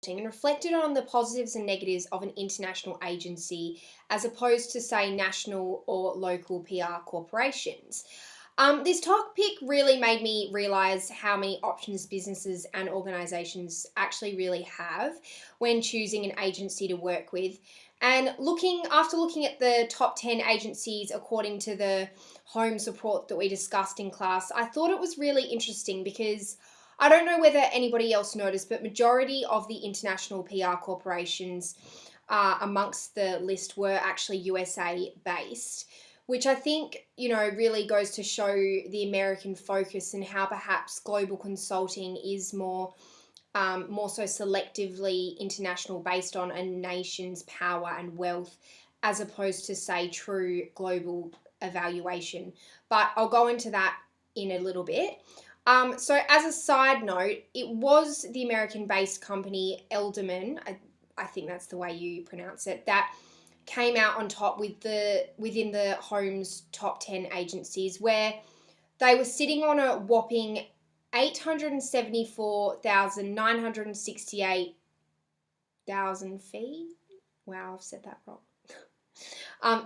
and reflected on the positives and negatives of an international agency as opposed to, say, national or local PR corporations. This topic really made me realize how many options businesses and organizations actually really have when choosing an agency to work with. And after looking at the top 10 agencies according to the Holmes report that we discussed in class, I thought it was really interesting because I don't know whether anybody else noticed, but majority of the international PR corporations amongst the list were actually USA based, which I think, really goes to show the American focus and how perhaps global consulting is more so selectively international based on a nation's power and wealth as opposed to, say, true global evaluation. But I'll go into that in a little bit. So as a side note, it was the American-based company Elderman, I think that's the way you pronounce it, that came out on top within the Holmes top 10 agencies, where they were sitting on a whopping 874,968,000 fee. Wow, I've said that wrong.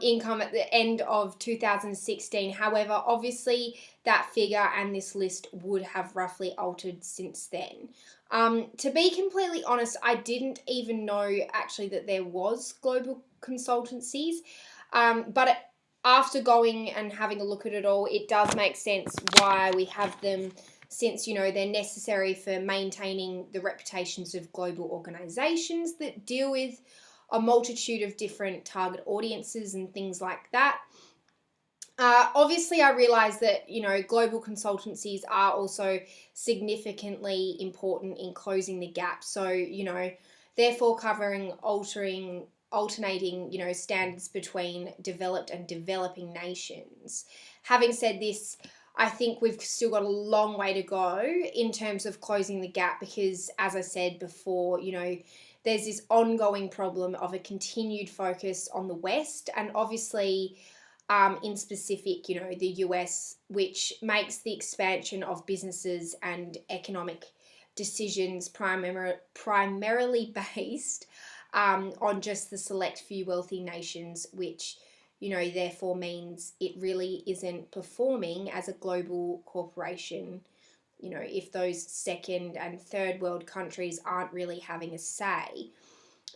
Income at the end of 2016. However, obviously that figure and this list would have roughly altered since then. To be completely honest, I didn't even know actually that there was global consultancies, but after going and having a look at it all, it does make sense why we have them, since they're necessary for maintaining the reputations of global organizations that deal with a multitude of different target audiences and things like that. Obviously, I realize that, global consultancies are also significantly important in closing the gap. So, therefore covering alternating, standards between developed and developing nations. Having said this, I think we've still got a long way to go in terms of closing the gap because, as I said before, there's this ongoing problem of a continued focus on the West and obviously in specific, the US, which makes the expansion of businesses and economic decisions primarily based on just the select few wealthy nations, which, therefore means it really isn't performing as a global corporation. If those second and third world countries aren't really having a say.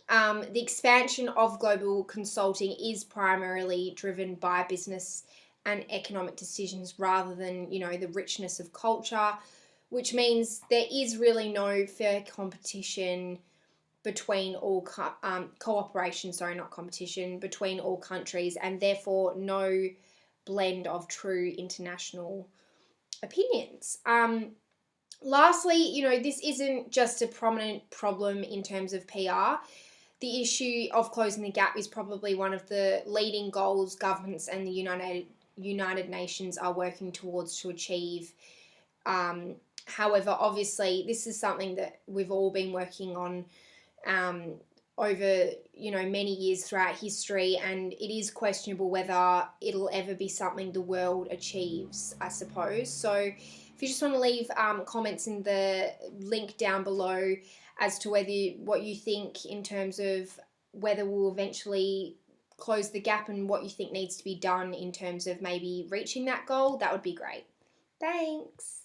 The expansion of global consulting is primarily driven by business and economic decisions rather than, the richness of culture, which means there is really no fair competition between all cooperation, not competition, between all countries, and therefore no blend of true international opinions. Lastly, this isn't just a prominent problem in terms of PR. The issue of closing the gap is probably one of the leading goals governments and the United Nations are working towards to achieve. However, obviously, this is something that we've all been working on over, many years throughout history, and it is questionable whether it'll ever be something the world achieves, I suppose. So if you just want to leave comments in the link down below as to what you think in terms of whether we'll eventually close the gap and what you think needs to be done in terms of maybe reaching that goal, that would be great. Thanks.